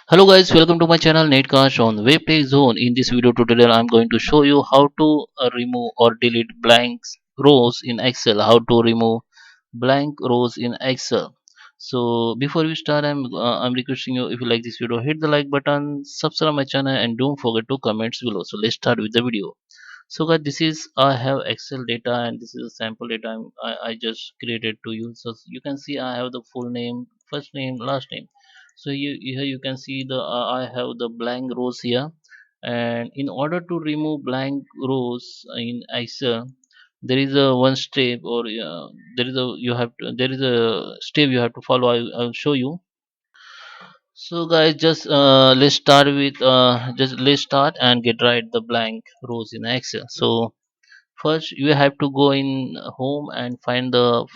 Hello guys, welcome to my channel NetCast on WebTech Zone. In this video tutorial, I'm going to show you how to remove or delete blanks rows in Excel. How to remove blank rows in Excel. So before we start, I'm requesting you, if you like this video, hit the like button, subscribe my channel, and don't forget to comments below. So let's start with the video. So guys, this is I have Excel data, and this is a sample data I just created to you. So you can see I have the full name, first name, last name. So here you can see the I have the blank rows here. And in order to remove blank rows in Excel, there is a one step, or there is a you have to there is a step you have to follow. I'll show you. So guys, just let's start and get right the blank rows in Excel. So first you have to go in home and find the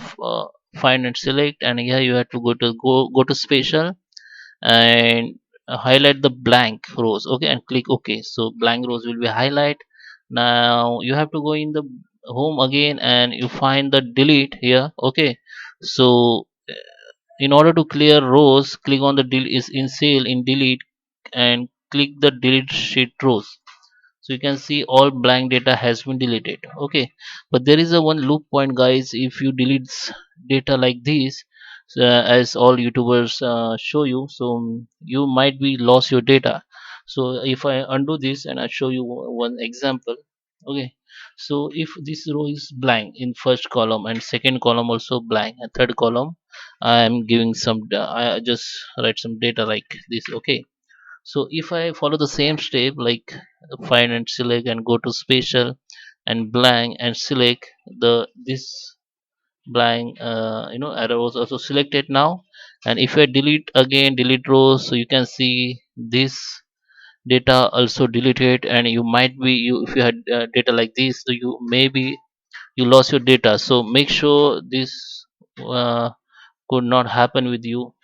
find and select, and here you have to go to special and highlight the blank rows, okay, and click OK. So blank rows will be highlight. Now you have to go in the home again and you find the delete here, okay. So in order to clear rows, click on the delete is in sale in delete and click the delete sheet rows. So you can see all blank data has been deleted, okay. But there is a one loop point, guys. If you delete data like this, as all youtubers show you, so you might be lost your data. So if I undo this and I show you one example, okay. So if this row is blank in first column and second column also blank and third column, I am giving I just write some data like this, okay. So if I follow the same step, like find and select and go to spatial and blank and select the this blank, arrow was also selected now. And if I delete again, delete rows, so you can see this data also deleted. And you might be you if you had data like this, so you maybe you lost your data. So make sure this uh, could not happen with you,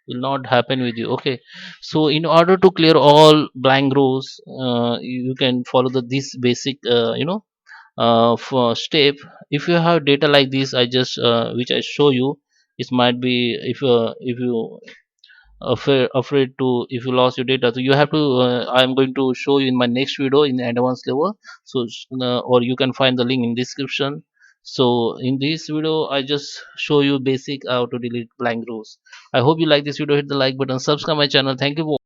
will not happen with you, okay. So in order to clear all blank rows, you can follow this basic for step. If you have data like this, I just which I show you, it might be if you afraid to, if you lost your data, so you have to I'm going to show you in my next video in advanced level. So or you can find the link in description. So in this video I just show you basic how to delete blank rows. I hope you like this video. Hit the like button, subscribe my channel. Thank you for